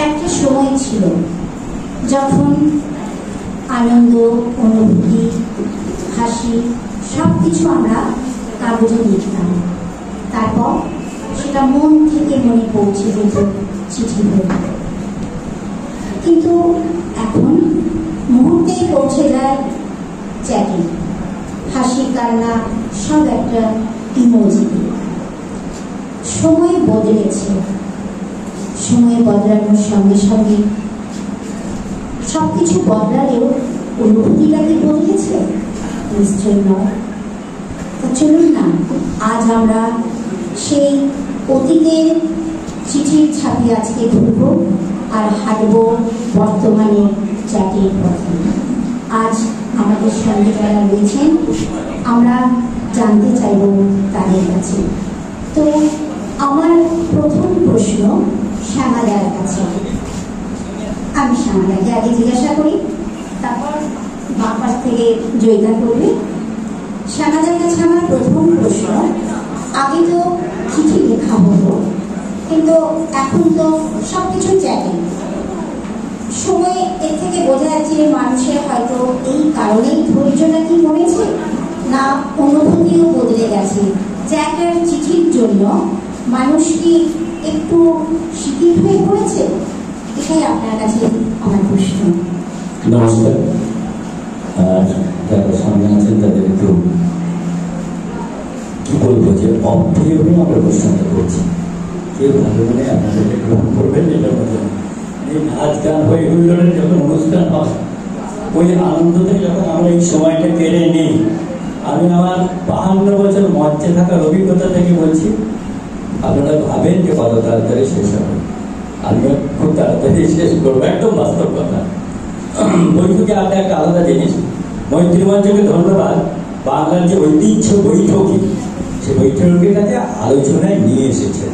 একটা সময় ছিল যখন আনন্দ, অনুভূতি, হাসি সবকিছু আমরা কাগজে লিখতাম, তারপর সেটা মন থেকে মনে পৌঁছে যেত চিঠি হয়ে। কিন্তু এখন মুহূর্তেই পৌঁছে যায় চ্যাটিং, হাসি কান্না সব একটা ইমোজি। সময় বদলেছে, সময় বদলানোর সঙ্গে সঙ্গে সবকিছু বদলালেও অনুভূতিটা কি বদলেছে? নিশ্চয় নয়। চলুন না আজ আমরা সেই অতীতের চিঠির ছাপে আজকে ঘুরব আর হাঁটব বর্তমানে চ্যাটের পথে। আজ আমাদের সঙ্গে যারা রয়েছেন আমরা জানতে চাইব তাদের কাছে। তো আমার প্রথম প্রশ্ন শ্যামাদার কাছে। আমি শ্যামাদাকে আগে জিজ্ঞাসা করি, তারপর বাঁ পাশ থেকে জয়িতা করবে। শ্যামাদার কাছে আমার প্রথম প্রশ্ন, আগে তো চিঠি লেখা হতো, কিন্তু এখন তো সবকিছু চ্যাটিং। সময় এর থেকে বোঝা যাচ্ছে মানুষের হয়তো এই কারণেই ধৈর্যটা কি কমেছে, না অনুভূতিও বদলে গেছে। চ্যাট আর চিঠির জন্য মানুষ কি একটু শিথিল হয়ে পড়েছে? এটাই আপনার কাছে আমার প্রশ্ন। নমস্কার। আর যারা সামনে আছেন তাদের একটু কি বলবো যে অপ্রিয় হয়ে আমরা প্রশ্নটা করছি, কেউ ভালো মনে আপনাদেরকে গ্রহণ করবেন। এটা বলছেন এই নাচ গান হয়ে হুল্লোড়ের যখন অনুষ্ঠান হয়, ওই আনন্দতে যখন আমরা এই সময়টা কেড়ে নিই। আমি আমার 52 বছর মঞ্চে থাকার অভিজ্ঞতা থেকে বলছি, আপনারা ভাবেন যে কত তাড়াতাড়ি শেষ হবে, আমিও খুব তাড়াতাড়ি শেষ করবো, একদম বাস্তব কথা। বৈঠকে আলাদা একটা আলাদা জিনিস। মৈত্রী মঞ্চকে ধন্যবাদ, বাংলার যে ঐতিহ্য বৈঠকই, সে বৈঠকের কাছে আলোচনায় নিয়ে এসেছে।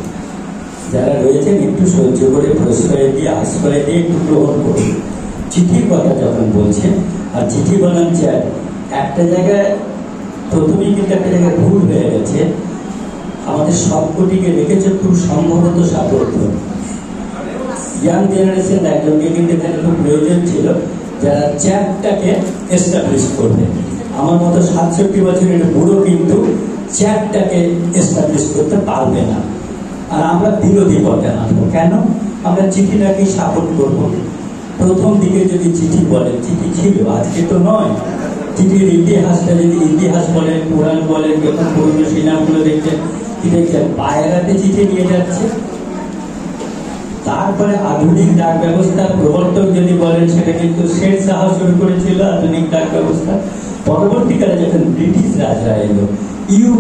যারা রয়েছেন একটু সহ্য করে প্রশ্রয় দিয়ে আশ্রয় দিয়ে একটু গ্রহণ করুন। চিঠির কথা যখন বলছে আর চিঠি বানান চ্যাট, একটা জায়গায় প্রথমেই কিন্তু একটা জায়গায় ভুল হয়ে গেছে। আমাদের সবকটিকে রেখেছে খুব সম্ভবত সামর্থ্য। ইয়াং জেনারেশন একজনকে কিন্তু এখানে খুব প্রয়োজন ছিল যারা চ্যাটটাকে এস্টাবলিশ করবে। আমার মতো 67 বছরের বুড়ো কিন্তু চ্যাটটাকে এস্টাবলিশ করতে পারবে না। আর আমরা বিরোধী পথে আসবো। কেন? আমরা চিঠিটাকে সাপোর্ট করব। প্রথম দিকে যদি চিঠি বলেন, চিঠি ছিল, আজকে তো নয়। চিঠির ইতিহাসটা যদি ইতিহাস বলেন, পুরাণ বলেন, যখন পুরনো সিনেমাগুলো দেখছেন, কি দেখছেন? পায়রাতে চিঠি নিয়ে যাচ্ছে। তারপরে আধুনিক ডাক ব্যবস্থার প্রবর্তক যদি বলেন, সেটা কিন্তু শের শাহ শুরু করেছিল আধুনিক ডাক ব্যবস্থা। পরবর্তীকালে যখন ব্রিটিশ রাজরা এলো, ইউ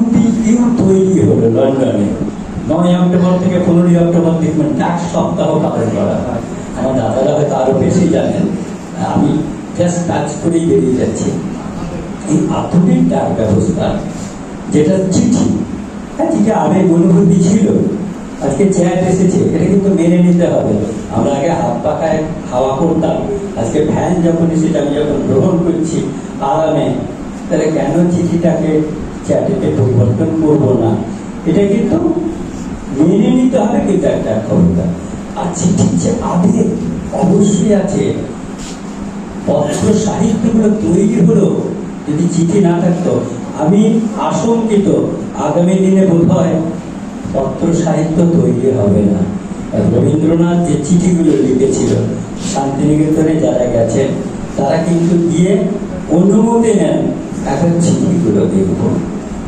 তৈরি হলো লন্ডনে। 9 অক্টোবর থেকে 15 অক্টোবর দেখবেন ডাক সপ্তাহ পালন করা হয়। আমার দাদারা হয়তো আরো বেশি জানেন, আমি জাস্ট টাচ করেই বেরিয়ে যাচ্ছি। এই আধুনিক ডাক ব্যবস্থা যেটা চিঠি, চিঠি আবেগ অনুভূতি ছিল, আজকে চ্যাট এসেছে, এটা কিন্তু মেনে নিতে হবে। আমরা আগে হাত পাখায় হাওয়া করতাম, আজকে ফ্যান যখন এসেছে আমি যখন গ্রহণ করছি আরামে, তাহলে কেন চিঠিটাকে চ্যাটেতে পরিবর্তন করবো না? এটা কিন্তু মেনে নিতে হবে, কিন্তু একটা ক্ষমতা। আর চিঠির যে আবেগ অবশ্যই আছে। পত্র সাহিত্যগুলো তৈরি হলো যদি চিঠি না থাকতো। আমি আশঙ্কিত আগামী দিনে বোধ হয় পত্র সাহিত্য তৈরি হবে না। রবীন্দ্রনাথ যে চিঠিগুলো লিখেছিল, শান্তিনিকেতনে যারা গেছেন তারা কিন্তু গিয়ে অনুমতি নেন এখন চিঠিগুলো দেখবো,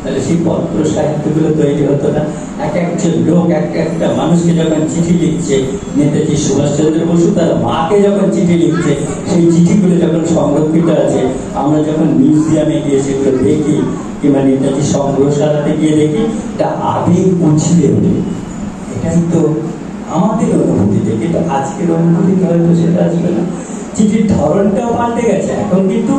তাহলে সেই পত্র সাহিত্যগুলো তৈরি হতো না। এক একজন লোক একটা মানুষকে যখন চিঠি লিখছে, নেতাজি সুভাষচন্দ্র বসু তার মাকে যখন চিঠি লিখছে, সেই চিঠিগুলো যখন সংরক্ষিত আছে, আমরা যখন মিউজিয়ামে গিয়ে সেগুলো দেখি কিংবা নেতাজি সংগ্রহশালাতে গিয়ে দেখি, এটা আবেগ উছলে ওঠে। এটাই তো আমাদের অনুভূতিতে, কিন্তু আজকের অনুভূতিতে হয়তো সেটা আসবে না। চিঠির ধরনটাও পাল্টে গেছে। এখন কিন্তু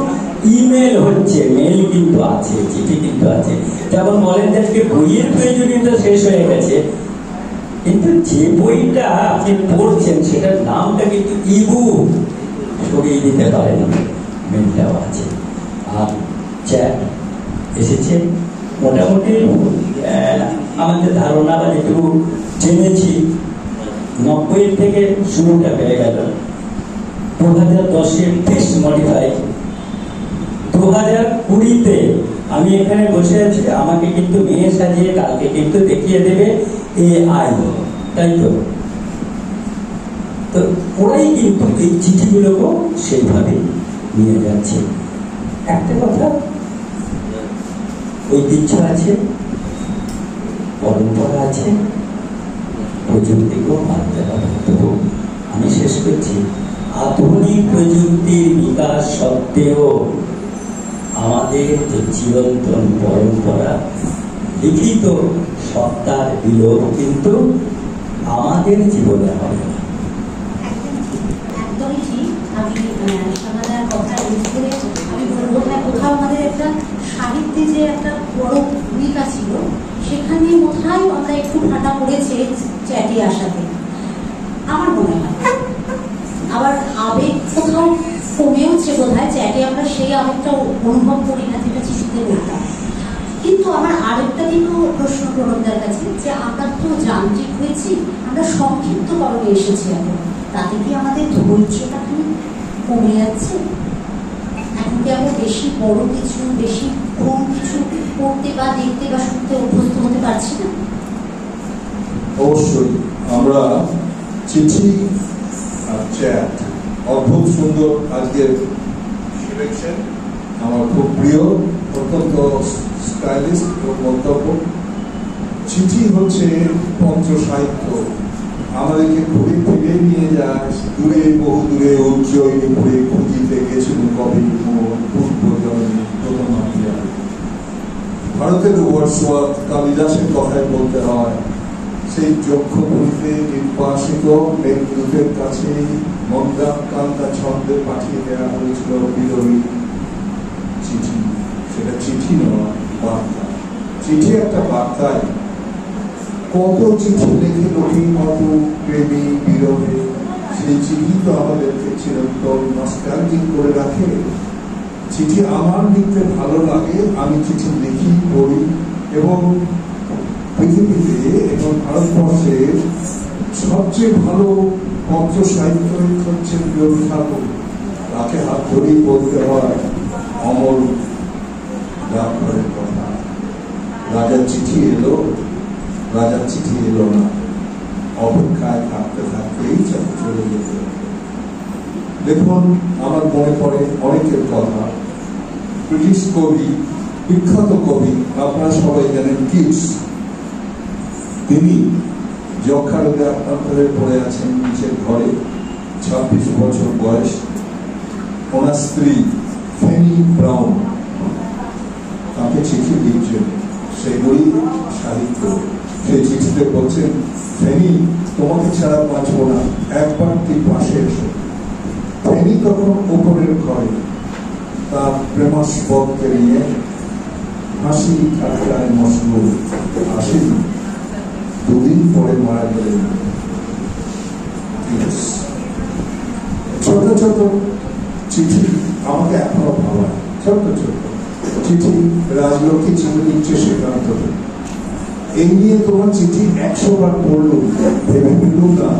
ইমেল হচ্ছে, মেল কিন্তু আছে, চিঠি কিন্তু আছে। যেমন বলেন আজকে বইয়ের প্রয়োজনীয়তা শেষ হয়ে গেছে, কিন্তু যে বইটা আপনি পড়ছেন সেটার নামটা কিন্তু ইবুক সরিয়ে দিতে পারেন, মেলটাও আছে। আর চ্যাট এসেছে, মোটামুটি আমাদের ধারণা বা যেটুকু জেনেছি 90 থেকে শুরুটা হয়ে গেল, 2010-এ বেশ মডিফাই, 2020-তে আমি এখানে বসে আছি, আমাকে কিন্তু মেয়ে সাজিয়ে কালকে কিন্তু দেখিয়ে দেবে AI, তাই তো? তো ওরাই কিন্তু এই চিঠিগুলোকেও সেইভাবে নিয়ে যাচ্ছে। একটা কথা, ঐতিহ্য আছে, পরম্পরা আছে, প্রযুক্তিকেও মানতে হবে। তো আমি শেষ করছি, আধুনিক প্রযুক্তির বিকাশ সত্ত্বেও আমাদের যে চিরন্তন পরম্পরা, লিখিত সত্তার বিলোপ কিন্তু আমাদের জীবনে হবে না। একদমই ঠিক। আমি সমাধার কথা করে আমি বলবো না, কোথাও আমাদের একটা সাহিত্যে যে একটা বড় ভূমিকা ছিল, সেখানে কোথায় আমরা একটু ফাটা পড়েছে চ্যাটে আসাতে আমার মনে হয়। আবার আবেগ কোথাও কমেওছে বোধহয়, চ্যাটে আমরা সেই আবেগটা অনুভব করি না যেটা চিঠিতে বলতাম। কিন্তু আমার আরেকটা দিকেও প্রশ্ন প্রবন্ধের কাছে, যে আমরা তো যান্ত্রিক হয়েছি, আমরা সংক্ষিপ্তকরণে এসেছি এখন, তাতে কি আমাদের ধৈর্যটা কি কমে যাচ্ছে? এখন কি আমরা বেশি বড় কিছু, বেশি কম কিছু পড়তে বা দেখতে বা শুনতে অভ্যস্ত হতে পারছি না? অবশ্যই। আমরা চিঠি আর চ্যাট, অদ্ভুত সুন্দর আজকের সিলেকশন, আমার খুব প্রিয়, অত্যন্ত স্টাইলিশ মন্তব্য। চিঠি হচ্ছে পঞ্চ সাহিত্য, আমাদেরকে ঘুরে ফিরে নিয়ে যায় দূরে, বহু দূরে, উজ্জয়িনী ঘুরে খুঁজিতে গেছিল কবি পূর্বজন্মে প্রথম আত্মীয়। ভারতের ওয়ার্ডসওয়ার্থ, কালিদাসের কথায় বলতে হয়, সেই যক্ষপুরীতে নির্বাসিত মেঘদূতের কাছে মন্দাকান্তা ছন্দে পাঠিয়ে দেওয়া হয়েছিল বিরোহী চিঠি। সেটা চিঠি নয়, বার্তা। চিঠি একটা বার্তায় কত চিঠি লেখে লোকে, কত প্রেমী বিরহে, সেই চিঠি তো আমাদেরকে চিরন্তন নস্টালজিক করে রাখে। চিঠি আমার লিখতে ভালো লাগে, আমি চিঠি লিখি, পড়ি, এবং পৃথিবীতে এবং ভারতবর্ষে সবচেয়ে ভালো পঞ্চ সাহিত্য হচ্ছে রবি ঠাকুর। তাকে হাত ধরেই বলতে হয় অমল ডাকঘরের কথা। রাজার চিঠি এলো, রাজার চিঠি এলো না, অপেক্ষায় থাকতে থাকতেই চলে যেত। দেখুন, আমার মনে পড়ে অনেকের কথা। ব্রিটিশ কবি, বিখ্যাত কবি, আপনারা সবাই জানেন, কিটস। তিনি যক্ষা রোগে আক্রান্ত হয়ে পড়ে আছেন নিচের ঘরে, 26 বছর বয়স। ওনার স্ত্রী ফেনি ব্রাউন তাকে চিঠি লিখছেন, সেগুলি সাহিত্য। সেই চিঠিতে বলছেন, ফেনি, তোমাকে ছাড়া বাঁচবো না, একবার তুই পাশে এসো। ফেনি তখন উপরের ঘরে তার প্রেমাস্পদকে নিয়ে হাসি ঠাট্টায় মশগুল। হাসি 2 দিন পরে মারা গেলেন। ছোট ছোট চিঠি আমাকে এখনো ভাবায়, ছোট ছোট চিঠি। রাজলক্ষ্মী চিঠি লিখছে সেখান্ত, এই নিয়ে তোমার চিঠি 100 বার পড়লুম, ভেবে পেলুম না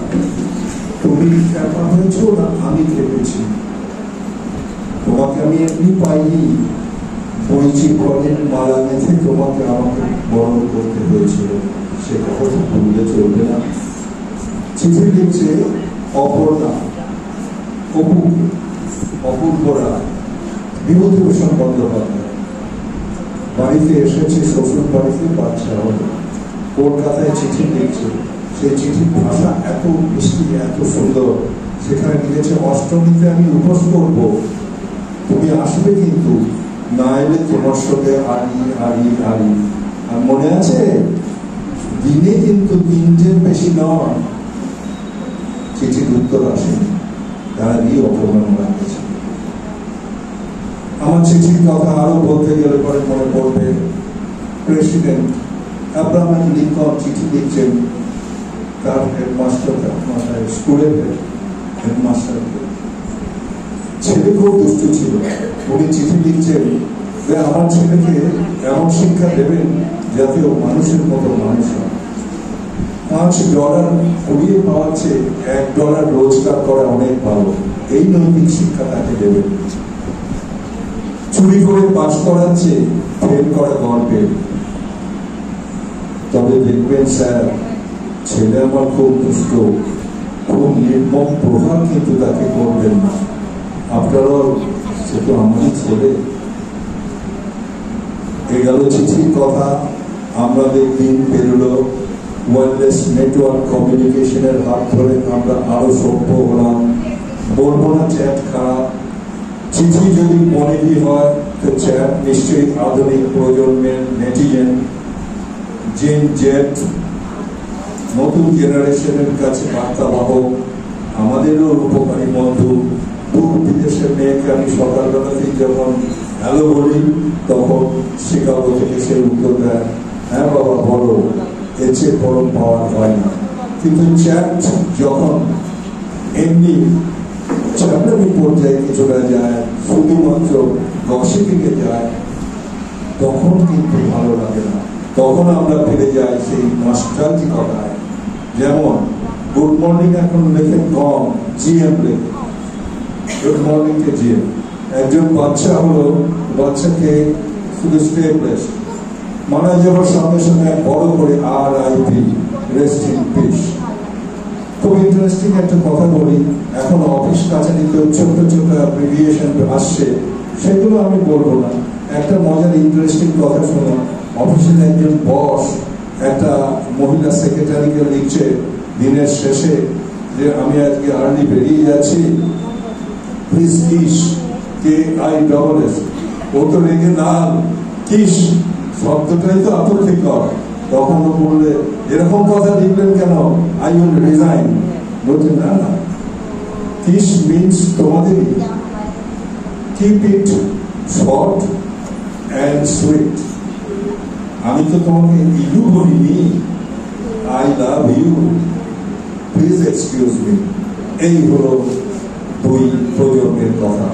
তুমি ক্যাপা হয়েছ না আমি ভেবেছি। তোমাকে আমি এমনি পাইনি, বইছি কদিন মালা গেছে, তোমাকে আমাকে বরণ করতে হয়েছিল, সে কথা ভুললে চলবে না। চিঠি লিখছে অপর্ণা, অপূর্বরা, বিভূতিভূষণ বন্দ্যোপাধ্যায়। বাড়িতে এসেছে, শ্বশুর বাড়িতে বাচ্চা হলো, কলকাতায় চিঠি লিখছে। সেই চিঠির ভাষা এত মিষ্টি, এত সুন্দর। সেখানে লিখেছে, অষ্টমীতে আমি উপোস করবো, তুমি আসবে কিন্তু, না এলে তোমার সঙ্গে আড়ি আড়ি আড়ি। আর মনে আছে, দিনে কিন্তু 3টের বেশি নয়। চিঠির উত্তর আসেনি, তারা দিয়ে অপমান রাখছে। আমার চিঠির কথা আরো বলতে গেলে পরে মনে পড়বে, প্রেসিডেন্ট আব্রাহাম লিঙ্কন চিঠি লিখছেন তার হেডমাস্টার, স্কুলের হেডমাস্টারকে। ছেলে খুব দুষ্টু ছিল, উনি চিঠি লিখছেন যে আমার ছেলেকে এমন শিক্ষা দেবেন যাতে ও মানুষের মতো মানুষ হয়। $5 কুড়িয়ে পাওয়ার চেয়ে $1 রোজগার করা অনেক ভালো, এই নৈতিক শিক্ষা তাকে দেবে। চুরি করে পাস করার চেয়ে ফেল করা গল্পের। তবে দেখবেন স্যার, ছেলে আমার খুব দুষ্ট, খুব নির্মম প্রভাব কিন্তু তাকে করবেন না। আপনারাও, সে তো আমারই ছেলে। এগারো চিঠির কথা, আমাদের দিন পেরোলো, ওয়্যারলেস নেটওয়ার্ক কমিউনিকেশনের হাত ধরে আমরা আরো সভ্য হলাম। বলবো না চ্যাট খারাপ, চিঠি যদি পনেরই হয় তো চ্যাট নিশ্চয়ই আধুনিক প্রজন্মের নেটিজেন, জেন জেট, নতুন জেনারেশনের কাছে বার্তাবাহক, আমাদেরও উপকারী বন্ধু। দূর বিদেশের মেয়েকে আমি সকালবেলাতেই যখন হ্যালো বলি, তখন শিকাগো থেকে সে উত্তর দেয়, হ্যাঁ বাবা বলো, এর চেয়ে পরম পাওয়ার হয় না। কিন্তু চ্যাট যখন এমনি চ্যাপ্টারি পর্যায়ে চলে যায়, শুধুমাত্র গসিপিংয়ে যায়, তখন কিন্তু ভালো লাগে না। তখন আমরা ফিরে যাই সেই নস্টালজিকতায়। যেমন গুড মর্নিং এখন লেখেন কম, জিএম লেখেন, গুড মর্নিং কে জিএম। একজন বাচ্চা হলো, বাচ্চাকে শুধু স্টেপলেস, মারা যাওয়ার সঙ্গে সঙ্গে বড় করে RIP, রেস্ট ইন পিস। খুব ইন্টারেস্টিং একটা কথা বলি, এখন অফিস কাছারিতে ছোট ছোট অ্যাব্রিভিয়েশন আসছে, সেগুলো আমি বলবো না। একটা মজার ইন্টারেস্টিং কথা শোনো, অফিসের একজন বস একটা মহিলা সেক্রেটারিকে লিখছে দিনের শেষে যে আমি আজকে আর্লি বেরিয়ে যাচ্ছি, প্লিজ কিস, KISS। ও তো রেগে লাল, কিস শব্দটাই তো আপত্তিকর। তখন ও বললে, এরকম কথা লিখলেন কেন, আই উইল রিজাইন। বলছে না না, কিস মিনস তোমাদেরই, keep it short and sweet. আমি তো তোমাকে ইউ বলিনি, I love you, please excuse me. এই হলো দুই প্রজন্মের কথা।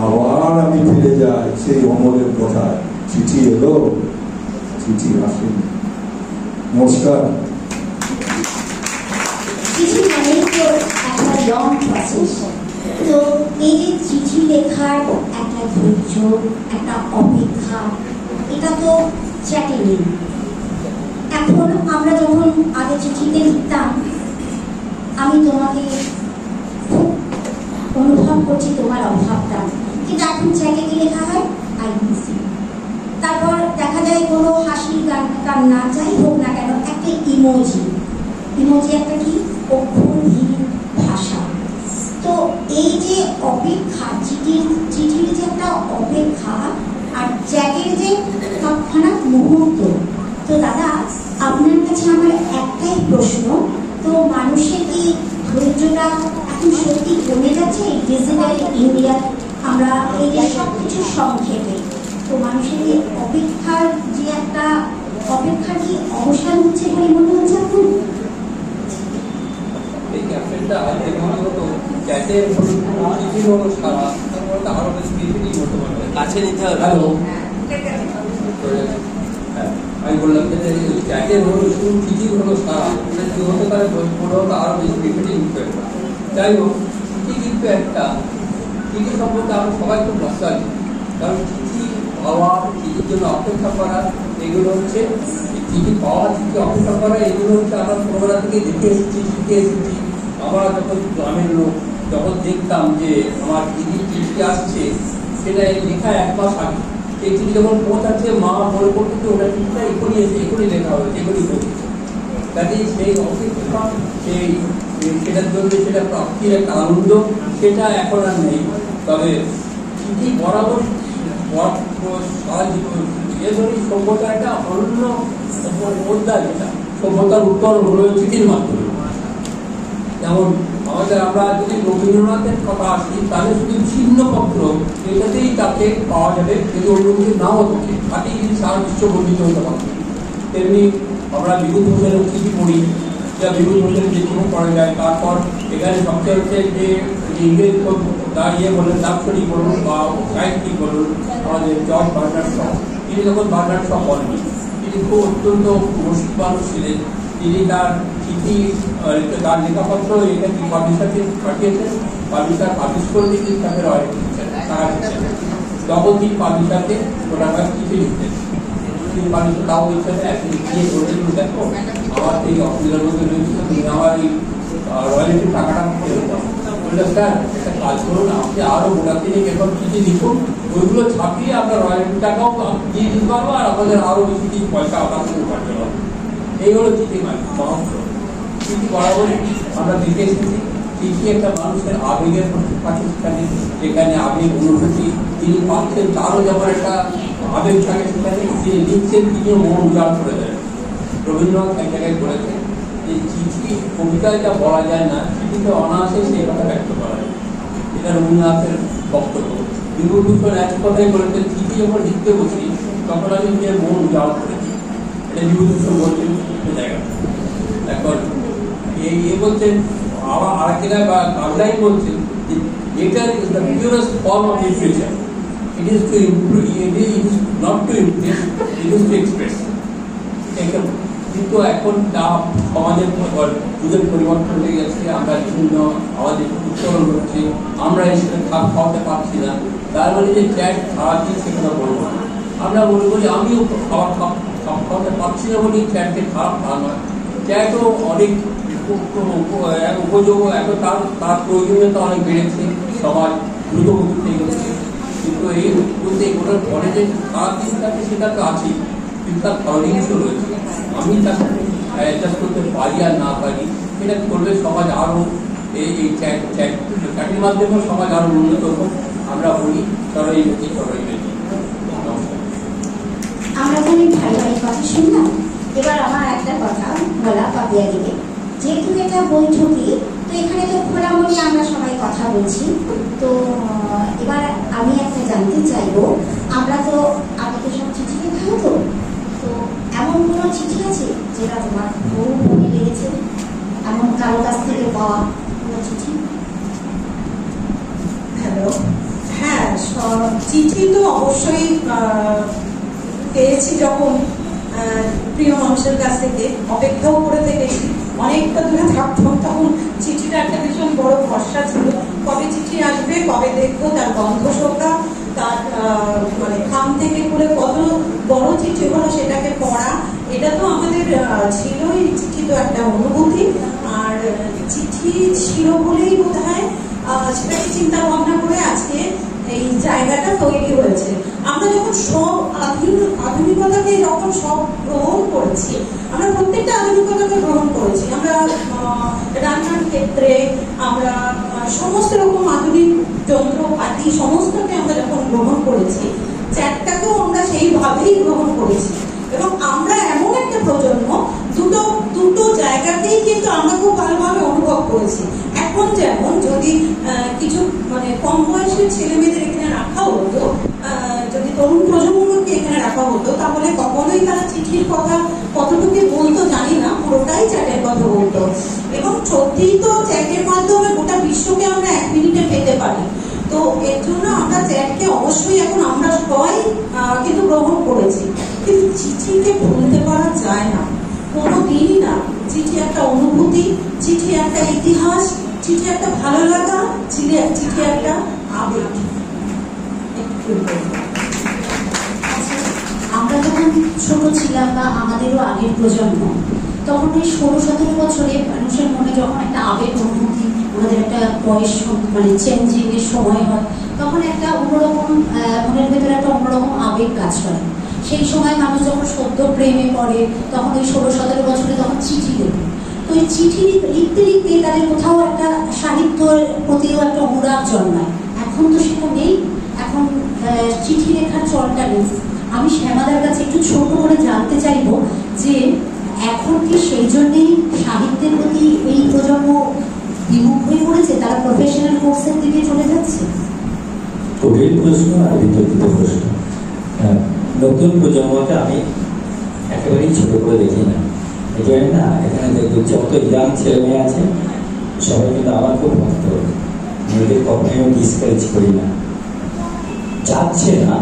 আবার আমি ফিরে যাই সেই অমলের কথায়, চিঠি এলো, চিঠি আসেনি। নমস্কার। চিঠি মানেই তো একটা লং প্রসেস। তো এই যে চিঠি লেখার একটা ধৈর্য, একটা অপেক্ষা, এটা তো চ্যাটে নেই। এখন আমরা যখন আগে চিঠিতে লিখতাম, আমি তোমাকে খুব অনুভব করছি তোমার অভাবটা, কিন্তু এখন চ্যাটে কি লেখা হয়, আই মিস ইউ। তারপর দেখা যায় কোনো হাসি কান্না যাই হোক না কেন, একটা ইমোজি, ইমোজি একটা কি অক্ষরহীন ভাষা। তো এই যে অপেক্ষা, চিঠির যে একটা অপেক্ষা আর চ্যাটের যে তৎক্ষণাৎ মুহূর্ত। তো দাদা, আপনার কাছে আমার একটাই প্রশ্ন, তো মানুষের কি ধৈর্যটা এখন সত্যি কমে যাচ্ছে ডিজিটাল ইন্ডিয়া? আমরা এই যে সব কিছু সংক্ষেপে, তো মানুষের এই অপেক্ষার যে একটা অপেক্ষার কি অবসান হচ্ছে বলে মনে হচ্ছে এখন? এই ক্যাপ্টেনটা হতো চ্যাটের চিঠি হলো সারা, তারপরে আরো বেশি চিঠি হতে পারবে, কাছে নিতে হবে। হ্যালো, আমি বললাম যে চ্যাটের হলো শুধু চিঠি হলো সারা, কি হতে পারে বলে হতো আরো বেশি বিফিটি উঠবে। যাই হোক, চিঠি কিন্তু একটা, চিঠি সম্পর্কে আমরা সবাই খুব নস্টালজিক, কারণ চিঠি পাওয়া, চিঠির জন্য অপেক্ষা করা, এগুলো হচ্ছে চিঠি পাওয়া, চিঠি অপেক্ষা করা, এগুলো হচ্ছে আমরা ছোটবেলা থেকে দেখে এসেছি, শিখে এসেছি। আমরা যখন গ্রামের লোক যখন দেখতাম যে আমার চিঠি আসছে, সেটা লেখা 1 মাস আগে, এই চিঠি যখন পৌঁছাচ্ছে মা মনে করতো যে ওটা চিঠিটা এখনই এসে এখনই লেখা হয়েছে, এখনই পৌঁছেছে। কাজেই সেই অপেক্ষা, সেই সেটার জন্য সেটা প্রাপ্তির একটা আনন্দ, সেটা এখন আর নেই। তবে চিঠি বরাবর সারা জীবন সভ্যতার একটা অন্য অধ্যায়, যেটা সভ্যতার উত্তর হলো চিঠির মাধ্যমে। যেমন আমাদের আমরা যদি রবীন্দ্রনাথের কথা আসি, তাহলে শুধু ছিন্নপত্র এটাতেই তাকে পাওয়া যাবে, যদি অন্য কিছু নাও থাকে, তাকেই যদি সারা বিশ্ব বর্ণিত হতে পারে। তেমনি আমরা বিভূতিভূষণের চিঠি পড়ি, যা বিভূতিভূষণের যে চিঠি পড়া যায়। তারপর এখানে সবচেয়ে হচ্ছে যে ইংরেজ দাঁড়িয়ে বললেন দাপ্তরিক বলুন বা সাহিত্যিক বলুন, আমাদের জর্জ বার্নার্ড শ, তিনি যখন বার্নার্ড শ বলেন, তিনি খুব অত্যন্ত রসিক মানুষ ছিলেন। তিনি তার চিঠি তার লেখাপত্র এটা কি পাবলিশারকে পাঠিয়েছেন, পাবলিশার পাবলিশ করে দিয়ে তাকে রয়্যালটি দিচ্ছেন, টাকা দিচ্ছেন। তখন তিনি পাবলিশারকে ওটা চিঠি লিখতেন, তিনি পাবলিশার তাও বলছেন একদিন গিয়ে বলছেন দেখো আমার এই অসুবিধার মধ্যে রয়েছে, তুমি আমার এই রয়্যালটির টাকাটা ফেরত দাও। বললে স্যার একটা কাজ করুন, আপনি আরো গোটা তিনি এখন চিঠি লিখুন, ওইগুলো ছাপিয়ে আমরা রয়্যালটির টাকাও দিয়ে দিতে পারবো আর আপনাদের আরো বেশি কিছু পয়সা আপনার থেকে উপার্জন হবে। এই হলো চিঠি মহত্ব। চিঠি বরাবরই আমরা দেখে এসেছি, চিঠি একটা মানুষের আবেগের পাকিস্তানে, যেখানে আবেগ অনুভূতি তিনি পাচ্ছেন, তারও যেমন একটা আবেগ থাকে সেখানে তিনি লিখছেন, তিনিও মন উজাড় করে দেন। রবীন্দ্রনাথ এক জায়গায় বলেছেন যে চিঠি কবিতায় যা বলা যায় না, চিঠিতে অনায়াসে সেই কথা ব্যক্ত করা যায়, এটা রবীন্দ্রনাথের বক্তব্য। বিভূতিভূষণ এক কথাই বলেছেন চিঠি যখন লিখতে বসি তখন আমি নিজের মন উজাড় করে দিই, এটা বিভূতিভূষণ বলছেন জায়গা। এখন এই বলছেন আবার আরেকটা বা কাবলাই বলছেন যে এটা is the purest form of literature, it is to improve, it is not to Impress, it is to express. কিন্তু এখন তা সমাজের যুগের পরিবর্তন হয়ে গেছে, আমরা বিভিন্ন আমাদের উচ্চারণ হচ্ছে, আমরা এই সাথে খাপ খাওয়াতে পারছি না। তার মানে যে চ্যাট সারাদিন সেখানে বলবো না, আমরা মনে করি আমিও খাবার খাপ খাওয়াতে পারছি না বলেই চ্যাটকে খারাপ তা নয়। চ্যাটও অনেক উপযোগ, এখন তার প্রয়োজনীয়তা অনেক বেড়েছে, সমাজ দ্রুতগতি হয়ে গেছে। কিন্তু এই বলতে ওটার পরে যে সারাদিন থাকে সেটা তো আছেই, কিন্তু তার ফলিংসও রয়েছে। আমি তার সাথে অ্যাডজাস্ট করতে পারি আর না পারি, এটা করলে সমাজ আরও এই চ্যাটের মাধ্যমে সমাজ আরও উন্নত হোক। আমরা বলি সরাই বেশি সরাই বেশি। আমরা জানি ভাই ভাই কথা শুনলাম, এবার আমার একটা কথা বলা পাপিয়া দিকে, যেহেতু এটা বৈঠকি, তো এখানে তো খোলামুলি আমরা সবাই কথা বলছি। তো এবার আমি একটা জানতে চাইবো, আমরা তো আগে তো সব চিঠি লেখা হতো, তো এমন কোনো চিঠি আছে যেটা তোমার বহু মনে লেগেছে, এমন কারো কাছ থেকে পাওয়া কোনো চিঠি? হ্যালো, হ্যাঁ, চিঠি তো অবশ্যই পেয়েছি, যখন প্রিয় মানুষের কাছ থেকে অপেক্ষাও করে থেকেছি। অনেকটা দূরে থাকতাম, তখন চিঠিটা একটা ভীষণ বড় ভরসা ছিল, কবে চিঠি আসবে, কবে দেখবো, তার গন্ধ শোকা, তার মানে খাম থেকে করে কত বড় চিঠি হলো সেটাকে পড়া, এটা তো আমাদের ছিলই। চিঠি তো একটা অনুভূতি, আর চিঠি ছিল বলেই বোধ হয় সেটাকে চিন্তা ভাবনা করে আজকে এই জায়গাটা তৈরি হয়েছে। আমরা যখন সব আধুনিকতাকে যখন সব গ্রহণ করেছি, আমরা প্রত্যেকটা আধুনিকতাকে গ্রহণ করেছি, আমরা রান্নার ক্ষেত্রে আমরা সমস্ত রকম আধুনিক যন্ত্রপাতি সমস্তকে আমরা যখন গ্রহণ করেছি, চ্যাটটাকেও আমরা সেইভাবেই গ্রহণ করেছি। এবং আমরা এমন একটা প্রজন্ম, দুটো জায়গাতেই কিন্তু আমরা খুব ভালোভাবে অনুভব করেছি। এখন যেমন যদি কিছু মানে কম বয়সের ছেলে মেয়েদের এখানে রাখা হতো, যদি তরুণ প্রজন্মকে এখানে রাখা হতো, তাহলে কখনোই তারা চিঠির কথা কতটুকু বলতো জানি না, পুরোটাই চ্যাটের কথা বলতো। এবং সত্যিই তো চ্যাটের মাধ্যমে গোটা বিশ্বকে আমরা 1 মিনিটে পেতে পারি। তো এর জন্য আমরা চ্যাটকে অবশ্যই এখন আমরা সবাই কিন্তু গ্রহণ করেছি, কিন্তু চিঠিকে ভুলতে পারা যায় না, কোনো দিনই না। চিঠি একটা অনুভূতি, চিঠি একটা ইতিহাস, চিঠি একটা ভালো লাগা, চিঠি একটা আবেগ। আমরা যখন ছোট ছিলাম বা আমাদেরও আগের প্রজন্ম, তখন এই 16-17 বছরে মানুষের মনে যখন একটা আবেগ অনুভূতি, আমাদের একটা বয়স মানে চেঞ্জিং এর সময় হয়, তখন একটা অন্যরকম মনের ভেতরে একটা অন্যরকম আবেগ কাজ করে। সেই সময় মানুষ যখন সদ্য প্রেমে পড়ে, তখন ওই 16-17 বছরে তখন চিঠি লেখে। তো এই চিঠি লিখতে লিখতে তাদের কোথাও একটা সাহিত্যের প্রতিও একটা অনুরাগ জন্মায়। এখন তো সেটা নেই, এখন চিঠি লেখার চলটা নেই। আমি শ্যামাদার কাছে একটু ছোট করে জানতে চাইবো যে এখন কি সেই জন্যেই সাহিত্যের প্রতি এই প্রজন্ম বিমুখ হয়ে পড়েছে, তারা প্রফেশনাল কোর্সের দিকে চলে যাচ্ছে? গভীর প্রশ্ন আর বিতর্কিত প্রশ্ন। নতুন প্রজন্মকে আমি একেবারেই ছোট করে দেখি না, এই জন্য না এখানে দেখবো যত ইয়াং ছেলে মেয়ে আছে সবাই কিন্তু আমার খুব ভক্ত, মেয়েদের কখনো ডিসকারেজ করি না। যাচ্ছে না,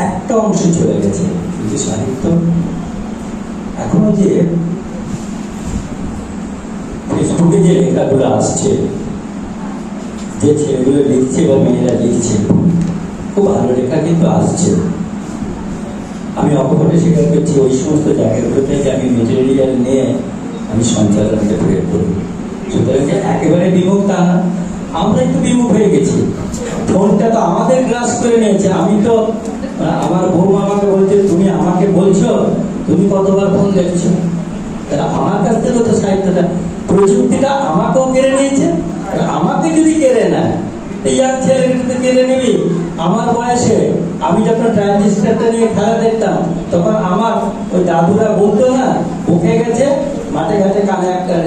একটা অংশ চলে গেছে, কিন্তু সাহিত্য এখনো যে ফেসবুকে যে লেখাগুলো আসছে, যে ছেলেগুলো লিখছে বা মেয়েরা লিখছে, খুব ভালো লেখা কিন্তু আসছে। আমি অকপটে স্বীকার করছি, ওই সমস্ত জায়গাগুলো থেকে আমি মেটেরিয়াল নিয়ে আমি সঞ্চালনকে প্রয়োগ করি। সুতরাং যে একেবারে বিমুখ তা না, আমরা একটু বিমুখ হয়ে গেছি। ফোনটা তো আমাদের গ্রাস করে নিয়েছে। আমি তো, আমার বৌমা আমাকে বলছে, তুমি আমাকে বলছো তুমি কতবার ফোন দেখছো। তাহলে আমার কাছ থেকে তো সাহিত্যটা, প্রযুক্তিটা আমাকেও কেড়ে নিয়েছে। আমাকে যদি কেড়ে নেয়, এই আর ছেলেটা কেড়ে নিবি। আমার বয়সে আমি যখন ট্রানজিস্টারটা নিয়ে খেলা দেখতাম, তখন আমার ওই দাদুরা বলতো না, উঠে গেছে মাঠে ঘাটে কানে একটা,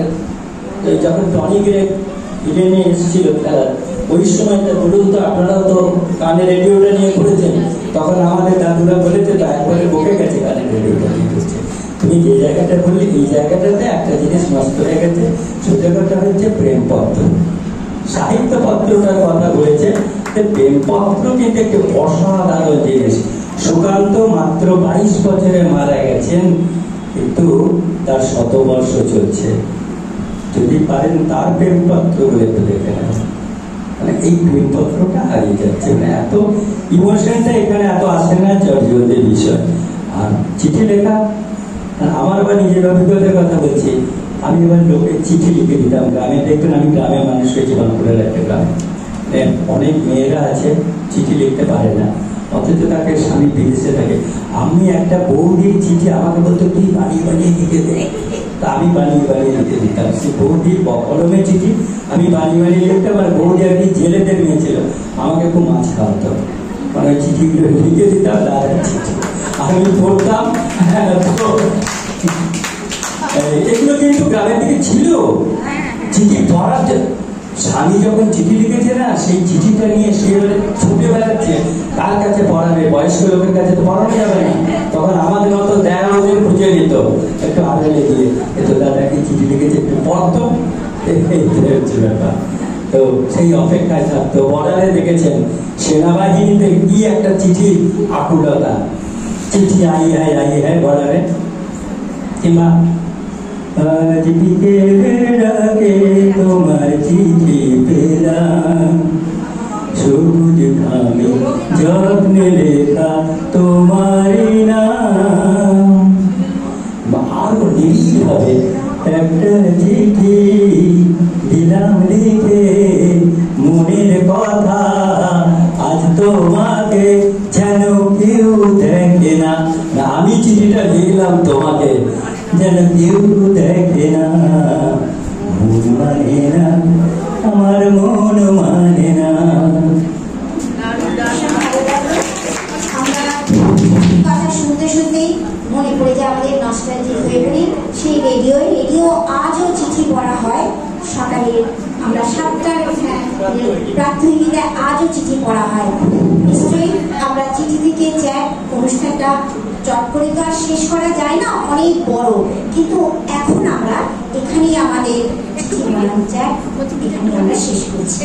যখন টনি গ্রে নিয়ে এসেছিল খেলা, ওই সময়টা বলুন তো, আপনারাও তো কানে রেডিওটা নিয়ে করেছেন, তখন আমাদের দাদুরা বলেছে তো একবারে বকে গেছে কানে রেডিওটা নিয়ে করছে। তুমি যে জায়গাটা বললি, এই জায়গাটাতে একটা জিনিস নষ্ট হয়ে গেছে। সূচকটা হচ্ছে প্রেমপত্র, সাহিত্যপত্রটার কথা বলেছে। প্রেমপত্র কিন্তু একটি অসাধারণ জিনিস। সুকান্ত মাত্র 22 বছরে মারা গেছেন, কিন্তু তার 100 বর্ষ চলছে। যদি পারেন তার প্রেমপত্র বলে তো দেখে নেন, মানে এই প্রেমপত্রটা হারিয়ে যাচ্ছে। মানে এত ইমোশনটা এখানে এত আসে না, জর্জদের বিষয়। আর চিঠি লেখা, আমার আবার নিজের অভিজ্ঞতার কথা বলছি। আমি এবার লোকের চিঠি লিখে দিতাম গ্রামে। দেখবেন আমি গ্রামে মানুষ হয়েছি, বাঁকুড়ার একটা গ্রামে। অনেক মেয়েরা আছে চিঠি লিখতে পারে না, অথচ তাকে স্বামী বিদেশে থাকে। আমি একটা বৌদির চিঠি আমাকে বলতো তুই বানিয়ে বানিয়ে লিখে দে, তা আমি বানিয়ে বানিয়ে লিখে দিতাম। সেই বৌদির কলমের চিঠি আমি বানিয়ে বানিয়ে লিখতাম। আর বৌদি আর কি জেলেদের নিয়েছিল, আমাকে খুব মাছ খাওয়াতো, মানে ওই চিঠিগুলো লিখে দিতাম। দাদার চিঠি আমি পড়তাম। এগুলো কিন্তু গ্রামের দিকে ছিল। চিঠি পড়ার স্বামী যখন চিঠি লিখেছে না, সেই চিঠিটা নিয়ে সে ছুটে বেড়াচ্ছে, কার কাছে পড়াবে, বয়স্ক লোকের কাছে তো পড়ানো যাবে না। তখন আমাদের মতো দেয়া ওদের খুঁজে নিত, একটু আড়ালে দিয়ে একটু দাদাকে চিঠি লিখেছে, একটু পড়তো, হচ্ছে ব্যাপার। তো সেই অপেক্ষায় থাকতো। বর্ডারে দেখেছেন সেনাবাহিনীতে কি একটা চিঠি আকুলতা, চিঠি আই হ্যাঁ বর্ডারে। কিংবা আজকে ডাকে তোমার চিঠি পেলাম, সবুজ ঘামে যত্নে লেখা তোমারই নাম। আরো নিবিড় ভাবে একটা চিঠি দিলাম লিখে মনের কথা, আজ তোমাকে যেন কেউ দেখে না। আমি চিঠিটা লিখলাম তোমাকে, যেন কেউ দেখে না। মন মানে না, আমার মন মানে না। কথা শুনতে শুনতেই মনে পড়ে যায় আমাদের নস্টালজিক মেমরি, সেই রেডিও আজও চিঠি পড়া হয় সকালে। আমরা 7টার প্রাথমিকতায় আজও চিঠি পড়া হয়। নিশ্চয়ই আমরা চিঠি থেকে চ্যাট অনুষ্ঠানটা চট করে তো আর শেষ করা যায় না, অনেক বড়। কিন্তু এখন আমরা এখানেই আমাদের চিঠি বানানো চ্যাট এখানে আমরা শেষ করছি।